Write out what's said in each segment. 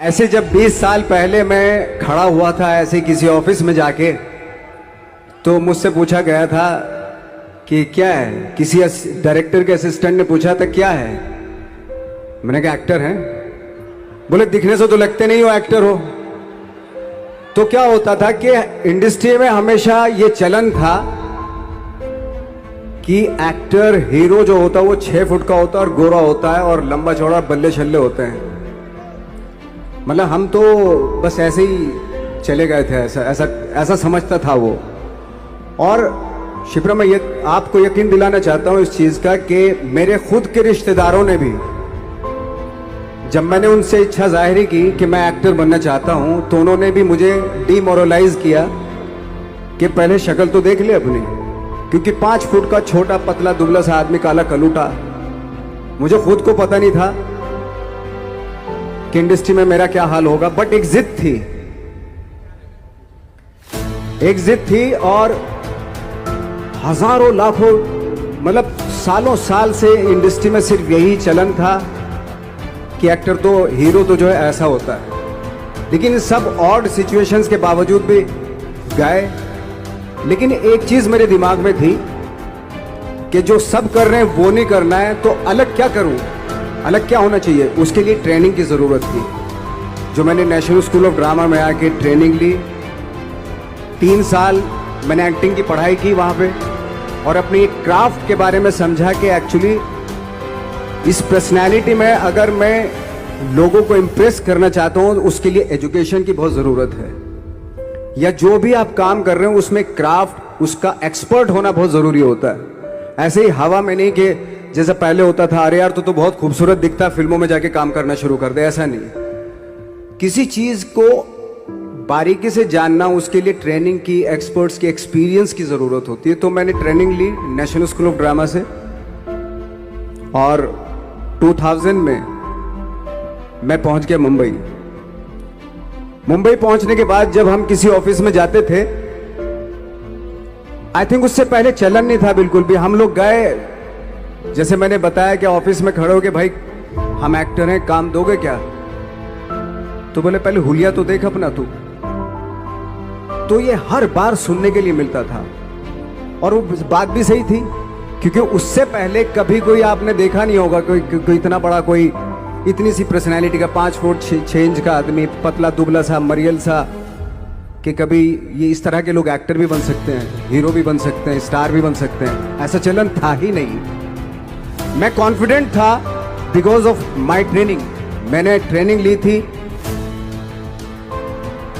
ऐसे जब 20 साल पहले मैं खड़ा हुआ था ऐसे किसी ऑफिस में जाके, तो मुझसे पूछा गया था कि क्या है। किसी डायरेक्टर के असिस्टेंट ने पूछा था क्या है। मैंने कहा एक्टर हैं। बोले दिखने से तो लगते नहीं हो एक्टर हो। तो क्या होता था कि इंडस्ट्री में हमेशा ये चलन था कि एक्टर हीरो जो होता है वो 6 फुट का होता है और गोरा होता है और लंबा चौड़ा बल्ले छल्ले होते हैं। मतलब हम तो बस ऐसे ही चले गए थे, ऐसा ऐसा ऐसा समझता था वो। और शिप्रा, मैं ये आपको यकीन दिलाना चाहता हूं इस चीज का कि मेरे खुद के रिश्तेदारों ने भी, जब मैंने उनसे इच्छा जाहिर की कि मैं एक्टर बनना चाहता हूं, तो उन्होंने भी मुझे डिमोरलाइज किया कि पहले शक्ल तो देख ले अपनी, क्योंकि 5 फुट का छोटा पतला दुबला सा आदमी, काला कलूटा। मुझे खुद को पता नहीं था कि इंडस्ट्री में मेरा क्या हाल होगा, बट एक जिद थी, एक जिद थी। और हजारों लाखों, मतलब सालों साल से इंडस्ट्री में सिर्फ यही चलन था कि एक्टर तो, हीरो तो जो है ऐसा होता है। लेकिन इन सब ऑड सिचुएशंस के बावजूद भी गए। लेकिन एक चीज मेरे दिमाग में थी कि जो सब कर रहे हैं वो नहीं करना है, तो अलग क्या करूं, अलग क्या होना चाहिए। उसके लिए ट्रेनिंग की ज़रूरत थी, जो मैंने नेशनल स्कूल ऑफ ड्रामा में आके ट्रेनिंग ली। 3 साल मैंने एक्टिंग की पढ़ाई की वहाँ पे, और अपनी एक क्राफ्ट के बारे में समझा कि एक्चुअली इस पर्सनैलिटी में अगर मैं लोगों को इम्प्रेस करना चाहता हूँ, उसके लिए एजुकेशन की बहुत ज़रूरत है। या जो भी आप काम कर रहे हो उसमें क्राफ्ट, उसका एक्सपर्ट होना बहुत ज़रूरी होता है। ऐसे ही हवा में नहीं कि जैसे पहले होता था, अरे यार तो बहुत खूबसूरत दिखता, फिल्मों में जाके काम करना शुरू कर दे, ऐसा नहीं। किसी चीज को बारीकी से जानना, उसके लिए ट्रेनिंग की, एक्सपर्ट्स की, एक्सपीरियंस की जरूरत होती है। तो मैंने ट्रेनिंग ली नेशनल स्कूल ऑफ ड्रामा से, और 2000 में मैं पहुंच गया मुंबई। मुंबई पहुंचने के बाद जब हम किसी ऑफिस में जाते थे, आई थिंक उससे पहले चलन नहीं था बिल्कुल भी। हम लोग गए, जैसे मैंने बताया कि ऑफिस में खड़े हो के, भाई हम एक्टर हैं, काम दोगे क्या। तो बोले पहले हुलिया तो देख अपना तू। तो ये हर बार सुनने के लिए मिलता था, और वो बात भी सही थी, क्योंकि उससे पहले कभी कोई आपने देखा नहीं होगा कोई इतना बड़ा, कोई इतनी सी पर्सनैलिटी का 5 फुट 6 इंच का आदमी, पतला दुबला सा, मरियल सा, कि कभी ये इस तरह के लोग एक्टर भी बन सकते हैं, हीरो भी बन सकते हैं, स्टार भी बन सकते हैं। ऐसा चलन था ही नहीं। मैं कॉन्फिडेंट था बिकॉज ऑफ माई ट्रेनिंग। मैंने ट्रेनिंग ली थी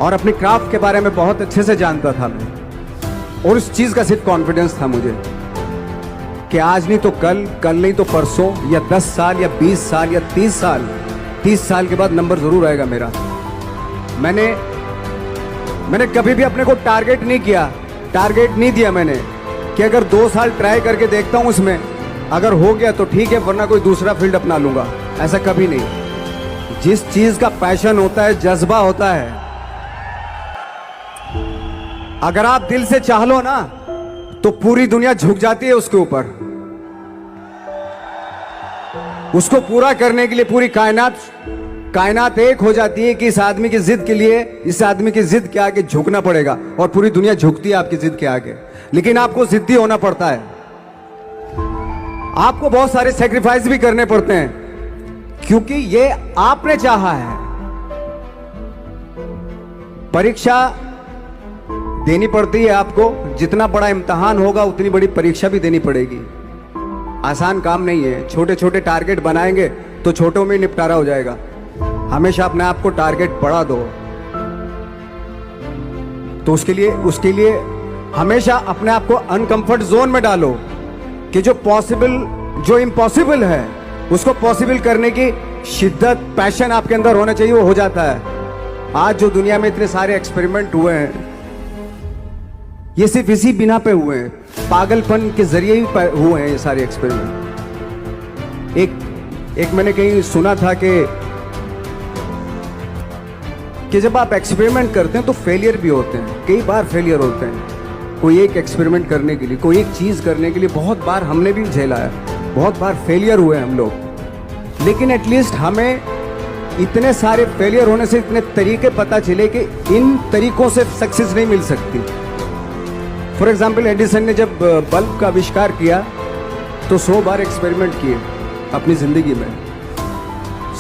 और अपनी क्राफ्ट के बारे में बहुत अच्छे से जानता था मैं, और उस चीज का सिर्फ कॉन्फिडेंस था मुझे कि आज नहीं तो कल, कल नहीं तो परसों, या 10 साल या 20 साल या 30 साल के बाद नंबर जरूर आएगा मेरा। मैंने कभी भी अपने को टारगेट नहीं किया, टारगेट नहीं दिया मैंने कि अगर 2 साल ट्राई करके देखता हूं, उसमें अगर हो गया तो ठीक है, वरना कोई दूसरा फील्ड अपना लूंगा। ऐसा कभी नहीं। जिस चीज का पैशन होता है, जज्बा होता है, अगर आप दिल से चाह लो ना, तो पूरी दुनिया झुक जाती है उसके ऊपर। उसको पूरा करने के लिए पूरी कायनात एक हो जाती है कि इस आदमी की जिद के लिए, इस आदमी की जिद के आगे झुकना पड़ेगा, और पूरी दुनिया झुकती है आपकी जिद के आगे। लेकिन आपको जिद्दी होना पड़ता है, आपको बहुत सारे सेक्रीफाइस भी करने पड़ते हैं, क्योंकि ये आपने चाहा है। परीक्षा देनी पड़ती है आपको, जितना बड़ा इम्तिहान होगा उतनी बड़ी परीक्षा भी देनी पड़ेगी। आसान काम नहीं है। छोटे छोटे टारगेट बनाएंगे तो छोटों में निपटारा हो जाएगा। हमेशा अपने आप को टारगेट बढ़ा दो। तो उसके लिए हमेशा अपने आप को अनकंफर्ट जोन में डालो, कि जो इम्पॉसिबल है उसको पॉसिबल करने की शिद्दत, पैशन आपके अंदर होना चाहिए, वो हो जाता है। आज जो दुनिया में इतने सारे एक्सपेरिमेंट हुए हैं, ये सिर्फ इसी बिना पे हुए हैं, पागलपन के जरिए ही हुए हैं ये सारे एक्सपेरिमेंट। एक मैंने कहीं सुना था कि जब आप एक्सपेरिमेंट करते हैं तो फेलियर भी होते हैं, कई बार फेलियर होते हैं। कोई एक एक्सपेरिमेंट करने के लिए, कोई एक चीज करने के लिए बहुत बार हमने भी झेला है, बहुत बार फेलियर हुए हम लोग। लेकिन एटलीस्ट हमें इतने सारे फेलियर होने से इतने तरीके पता चले कि इन तरीकों से सक्सेस नहीं मिल सकती। फॉर एग्जाम्पल, एडिसन ने जब बल्ब का आविष्कार किया तो 100 बार एक्सपेरिमेंट किए अपनी जिंदगी में।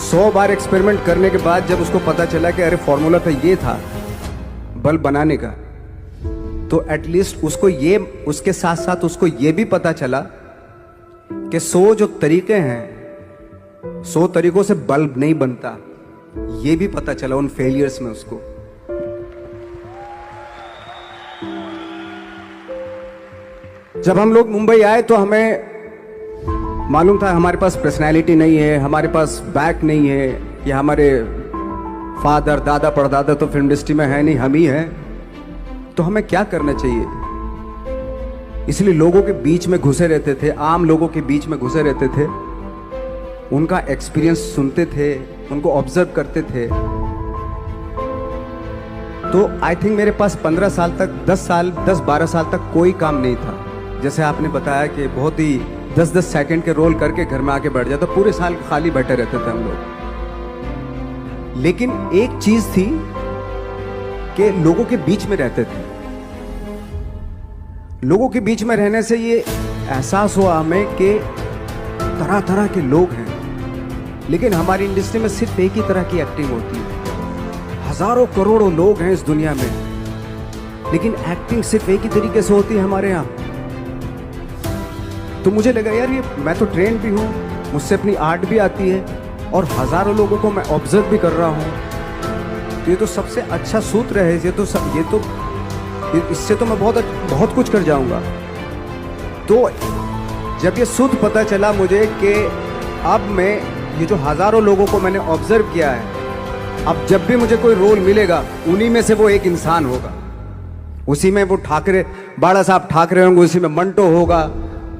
100 बार एक्सपेरिमेंट करने के बाद जब उसको पता चला कि अरे फॉर्मूला तो ये था बल्ब बनाने का, तो एटलीस्ट उसको ये, उसके साथ साथ उसको ये भी पता चला कि 100 जो तरीके हैं, 100 तरीकों से बल्ब नहीं बनता, ये भी पता चला उन फेलियर्स में उसको। जब हम लोग मुंबई आए तो हमें मालूम था हमारे पास पर्सनैलिटी नहीं है, हमारे पास बैक नहीं है, या हमारे फादर दादा परदादा तो फिल्म इंडस्ट्री में है नहीं, हम ही हैं, तो हमें क्या करना चाहिए। इसलिए लोगों के बीच में घुसे रहते थे, आम लोगों के बीच में घुसे रहते थे, उनका एक्सपीरियंस सुनते थे, उनको ऑब्जर्व करते थे। तो आई थिंक मेरे पास 15 साल तक, 10-12 साल तक कोई काम नहीं था। जैसे आपने बताया कि बहुत ही 10-10 सेकंड के रोल करके घर में आके बैठ जाता, पूरे साल खाली बैठे रहते थे हम लोग। लेकिन एक चीज थी कि लोगों के बीच में रहते थे। लोगों के बीच में रहने से ये एहसास हुआ हमें कि तरह तरह के लोग हैं, लेकिन हमारी इंडस्ट्री में सिर्फ एक ही तरह की एक्टिंग होती है। हजारों करोड़ों लोग हैं इस दुनिया में, लेकिन एक्टिंग सिर्फ एक ही तरीके से होती है हमारे यहाँ। तो मुझे लगा यार, ये मैं तो ट्रेन भी हूँ, मुझसे अपनी आर्ट भी आती है, और हजारों लोगों को मैं ऑब्जर्व भी कर रहा हूँ। तो ये तो सबसे अच्छा सूत्र है। इससे तो मैं बहुत कुछ कर जाऊंगा। तो जब ये सूत्र पता चला मुझे कि अब मैं ये जो हजारों लोगों को मैंने ऑब्जर्व किया है, अब जब भी मुझे कोई रोल मिलेगा उन्हीं में से वो एक इंसान होगा। उसी में वो ठाकरे, बाला साहब ठाकरे होंगे, उसी में मंटो होगा,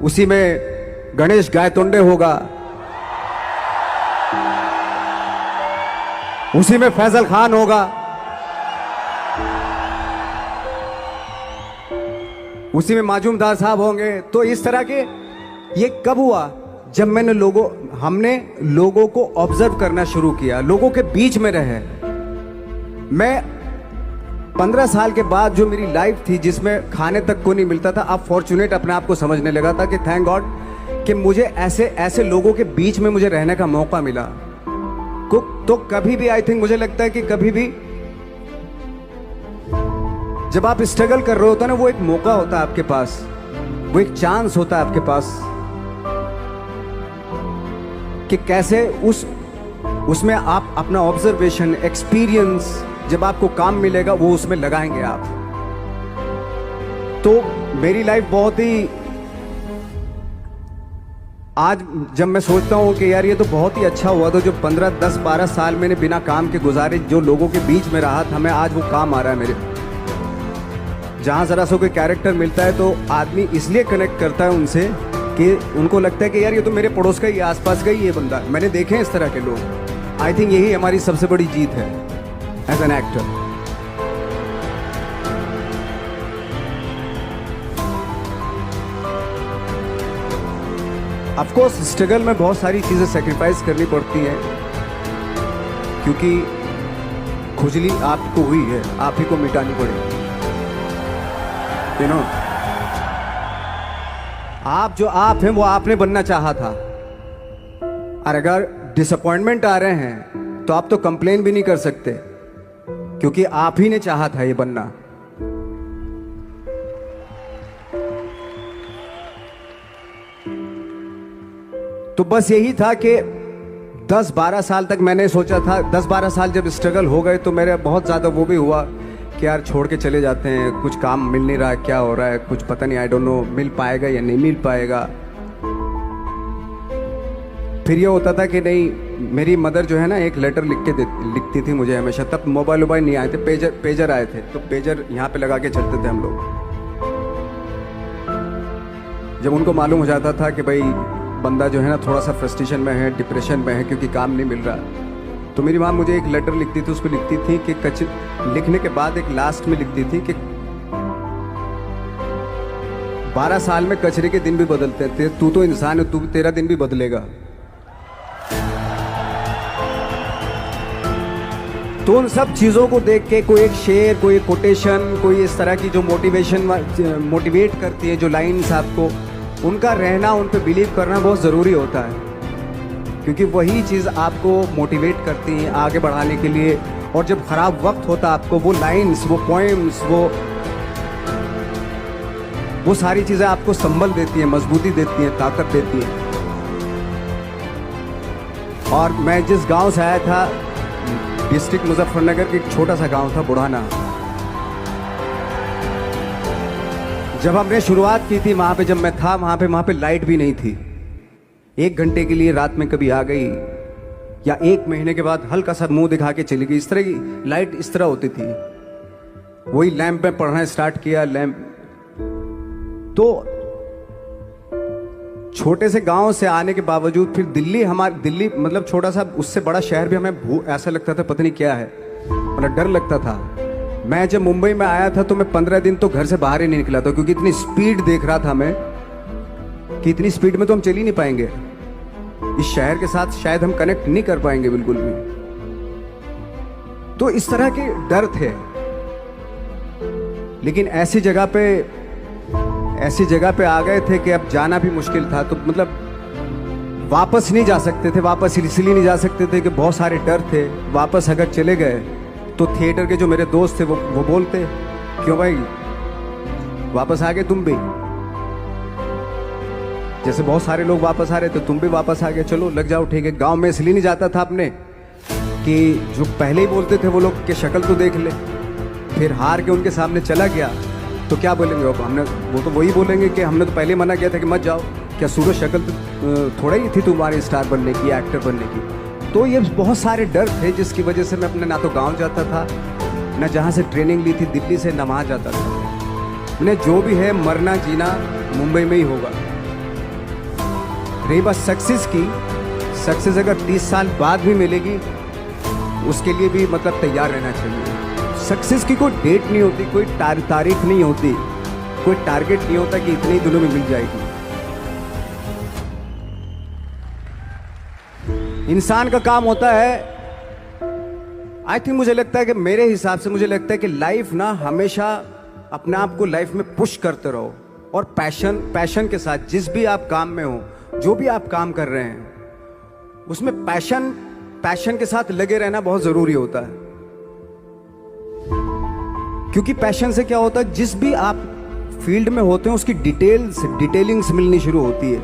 उसी में गणेश गायतोंडे होगा, उसी में फैजल खान होगा, उसी में माजूमदार साहब होंगे। तो इस तरह के, ये कब हुआ? जब हमने लोगों को ऑब्जर्व करना शुरू किया, लोगों के बीच में रहे। मैं 15 साल के बाद जो मेरी लाइफ थी जिसमें खाने तक को नहीं मिलता था, अब फॉर्चुनेट अपने आप को समझने लगा था कि थैंक गॉड कि मुझे ऐसे लोगों के बीच में मुझे रहने का मौका मिला। तो कभी भी आई थिंक मुझे लगता है कि कभी भी जब आप स्ट्रगल कर रहे होते ना, वो एक मौका होता है आपके पास, वो एक चांस होता है आपके पास कि कैसे उसमें आप अपना ऑब्जर्वेशन, एक्सपीरियंस, जब आपको काम मिलेगा वो उसमें लगाएंगे आप। तो मेरी लाइफ बहुत ही, आज जब मैं सोचता हूँ कि यार ये तो बहुत ही अच्छा हुआ, तो जो 15, 10, 12 साल मैंने बिना काम के गुजारे, जो लोगों के बीच में रहा था मैं, आज वो काम आ रहा है मेरे। जहाँ जरा सा कोई कैरेक्टर मिलता है तो आदमी इसलिए कनेक्ट करता है उनसे कि उनको लगता है कि यार ये तो मेरे पड़ोस का ही, आसपास का ही ये बंदा। मैंने देखे हैं इस तरह के लोग। आई थिंक यही हमारी सबसे बड़ी जीत है as an actor. Of course struggle में बहुत सारी चीजें सेक्रीफाइस करनी पड़ती हैं, क्योंकि खुजली आपको हुई है, आप ही को मिटानी पड़ेगी। यू नो, आप जो आप हैं वो आपने बनना चाहा था, और अगर डिसअपॉइंटमेंट आ रहे हैं तो आप तो कंप्लेन भी नहीं कर सकते, क्योंकि आप ही ने चाहा था ये बनना। तो बस यही था कि 10-12 साल तक मैंने सोचा था, 10-12 साल जब स्ट्रगल हो गए तो मेरे बहुत ज़्यादा वो भी हुआ कि यार छोड़ के चले जाते हैं, कुछ काम मिल नहीं रहा है, क्या हो रहा है कुछ पता नहीं, आई डोंट नो मिल पाएगा या नहीं मिल पाएगा। फिर ये होता था कि नहीं, मेरी मदर जो है ना एक लेटर लिखती थी मुझे हमेशा। तब मोबाइल नहीं आए थे, पेजर आए थे, तो पेजर यहाँ पे लगा के चलते थे हम लोग। जब उनको मालूम हो जाता था कि भाई बंदा जो है ना थोड़ा सा फ्रस्ट्रेशन में है, डिप्रेशन में है क्योंकि काम नहीं मिल रहा, तो मेरी माँ मुझे एक लेटर लिखती थी। उसको लिखती थी कि लिखने के बाद एक लास्ट में लिखती थी कि 12 साल में कचरे के दिन भी बदलते थे, तू तो इंसान है, तू तेरा दिन भी बदलेगा। तो उन सब चीज़ों को देख के कोई एक शेर, कोई एक कोटेशन, कोई इस तरह की जो मोटिवेट करती है, जो लाइन्स आपको, उनका रहना, उन पे बिलीव करना बहुत ज़रूरी होता है, क्योंकि वही चीज़ आपको मोटिवेट करती हैं आगे बढ़ाने के लिए। और जब ख़राब वक्त होता है आपको वो लाइन्स, वो पोएम्स, वो सारी चीज़ें आपको संबल देती हैं, मजबूती देती हैं, ताकत देती हैं। और मैं जिस गांव से आया था, डिस्ट्रिक्ट मुजफ्फरनगर के एक छोटा सा गांव था बुढ़ाना, जब हमने शुरुआत की थी वहाँ पे, जब मैं था वहाँ पे लाइट भी नहीं थी। 1 घंटे के लिए रात में कभी आ गई, या 1 महीने के बाद हल्का सा मुंह दिखा के चली गई। इस तरह की लाइट इस तरह होती थी। वही लैंप में पढ़ना स्टार्ट किया, लैंप। तो छोटे से गांव से आने के बावजूद फिर दिल्ली मतलब छोटा सा, उससे बड़ा शहर भी हमें ऐसा लगता था पता नहीं क्या है, मतलब डर लगता था। मैं जब मुंबई में आया था तो मैं 15 दिन तो घर से बाहर ही नहीं निकला था, क्योंकि इतनी स्पीड देख रहा था मैं कि इतनी स्पीड में तो हम चल ही नहीं पाएंगे, इस शहर के साथ शायद हम कनेक्ट नहीं कर पाएंगे बिल्कुल भी। तो इस तरह के डर थे। लेकिन ऐसी जगह पे आ गए थे कि अब जाना भी मुश्किल था। तो मतलब वापस नहीं जा सकते थे, वापस इसलिए नहीं जा सकते थे कि बहुत सारे डर थे। वापस अगर चले गए तो थिएटर के जो मेरे दोस्त थे वो बोलते, क्यों भाई वापस आ गए तुम भी, जैसे बहुत सारे लोग वापस आ रहे थे तुम भी वापस आ गए, चलो लग जाओ ठीक है। गांव में इसलिए नहीं जाता था अपने कि जो पहले ही बोलते थे वो लोग के शक्ल तो देख ले, फिर हार के उनके सामने चला गया तो क्या बोलेंगे वो तो वही बोलेंगे कि हमने तो पहले मना किया था कि मत जाओ, क्या सूरज शक्ल थोड़ा ही थी तुम्हारी स्टार बनने की, एक्टर बनने की। तो ये बहुत सारे डर थे जिसकी वजह से मैं अपने ना तो गांव जाता था, ना जहाँ से ट्रेनिंग ली थी दिल्ली से, ना वहाँ जाता था। मैंने जो भी है मरना जीना मुंबई में ही होगा। रही बात सक्सेस की, सक्सेस अगर 30 साल बाद भी मिलेगी उसके लिए भी मतलब तैयार रहना चाहिए। सक्सेस की कोई डेट नहीं होती, कोई तारीख नहीं होती, कोई टारगेट नहीं होता कि इतने ही दिनों में मिल जाएगी। इंसान का काम होता है, आई थिंक मुझे लगता है कि मेरे हिसाब से मुझे लगता है कि लाइफ ना हमेशा अपने आप को लाइफ में पुश करते रहो, और पैशन के साथ जिस भी आप काम में हो, जो भी आप काम कर रहे हैं उसमें पैशन के साथ लगे रहना बहुत जरूरी होता है। क्योंकि पैशन से क्या होता है, जिस भी आप फील्ड में होते हैं उसकी डिटेलिंग्स मिलनी शुरू होती है।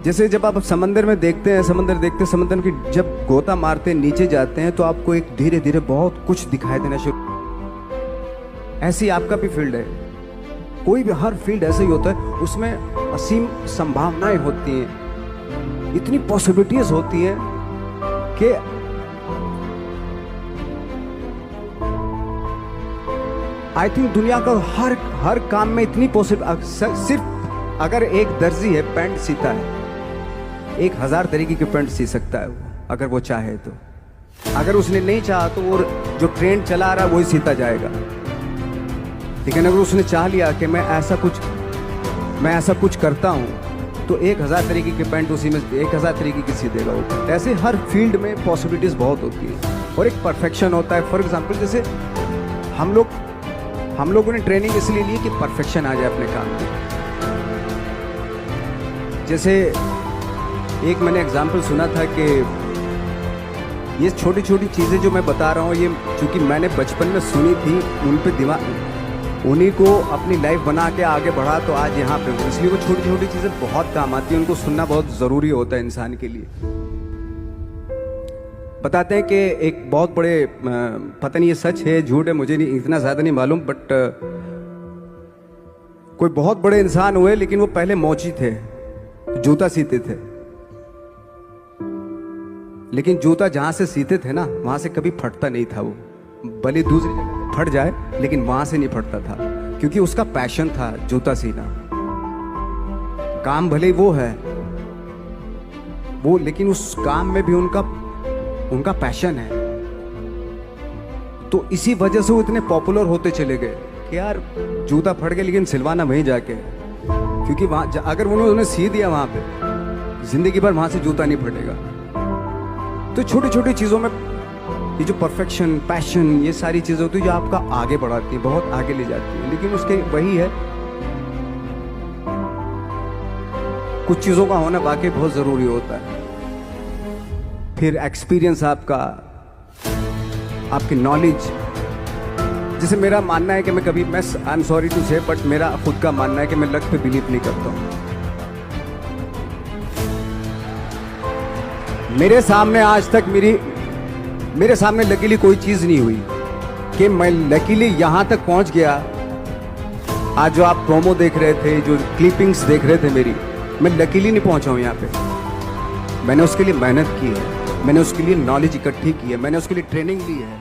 जैसे जब आप समंदर में देखते हैं, समंदर की जब गोता मारते हैं, नीचे जाते हैं तो आपको एक धीरे धीरे बहुत कुछ दिखाई देना शुरू। ऐसी आपका भी फील्ड है, कोई भी हर फील्ड ऐसा ही होता है, उसमें असीम संभावनाएं होती हैं, इतनी पॉसिबिलिटीज होती हैं कि आई थिंक दुनिया का हर काम में इतनी पॉसिबल। सिर्फ अगर एक दर्जी है पैंट सीता है, 1000 तरीके की पैंट सी सकता है वो, अगर वो चाहे तो। अगर उसने नहीं चाहा तो वो जो ट्रेंड चला रहा है वही सीता जाएगा। लेकिन अगर उसने चाह लिया कि मैं ऐसा कुछ करता हूँ तो 1000 तरीके की पैंट उसी में 1000 तरीके की सी देगा वो। ऐसे हर फील्ड में पॉसिबिलिटीज बहुत होती है और एक परफेक्शन होता है। फॉर एग्जाम्पल जैसे हम लोगों ने ट्रेनिंग इसलिए ली कि परफेक्शन आ जाए अपने काम में। जैसे एक मैंने एग्जाम्पल सुना था कि ये छोटी छोटी चीज़ें जो मैं बता रहा हूँ, ये चूँकि मैंने बचपन में सुनी थी, उन पे उन्हीं को अपनी लाइफ बना के आगे बढ़ा तो आज यहाँ पे हूँ। इसलिए वो छोटी छोटी चीज़ें बहुत काम आती हैं, उनको सुनना बहुत ज़रूरी होता है इंसान के लिए। बताते हैं कि एक बहुत बड़े, पता नहीं ये सच है झूठ है मुझे नहीं इतना ज़्यादा नहीं मालूम, बट कोई बहुत बड़े इंसान हुए, लेकिन वो पहले मोची थे, जूता सीते थे। लेकिन जूता जहाँ से सीते थे ना वहाँ से कभी फटता नहीं था वो, भले दूसरी जगह फट जाए लेकिन वहाँ से नहीं फटता था, क्योंकि उसका पैशन था जूता सीना। काम भले वो है वो, लेकिन उस काम में भी उनका पैशन है। तो इसी वजह से वो इतने पॉपुलर होते चले गए कि यार जूता फट गया लेकिन सिलवाना वहीं जाके, क्योंकि वहाँ अगर उन्होंने सी दिया वहाँ पे जिंदगी भर वहाँ से जूता नहीं फटेगा। तो छोटी छोटी चीज़ों में ये जो परफेक्शन, पैशन, ये सारी चीज़ें होती है जो आपका आगे बढ़ाती है, बहुत आगे ले जाती है। लेकिन उसके वही है, कुछ चीज़ों का होना वाकई बहुत ज़रूरी होता है। फिर एक्सपीरियंस आपका, आपकी नॉलेज। जैसे मेरा मानना है कि मैं कभी, मैं आई एम सॉरी टू से, बट मेरा खुद का मानना है कि मैं लक पे बिलीव नहीं करता हूँ। मेरे सामने आज तक मेरे सामने लकीली कोई चीज़ नहीं हुई कि मैं लकीली यहाँ तक पहुँच गया। आज जो आप प्रोमो देख रहे थे, जो क्लिपिंग्स देख रहे थे मेरी, मैं लकीली नहीं पहुँचा हूँ यहाँ पे। मैंने उसके लिए मेहनत की है, मैंने उसके लिए नॉलेज इकट्ठी की है, मैंने उसके लिए ट्रेनिंग ली है।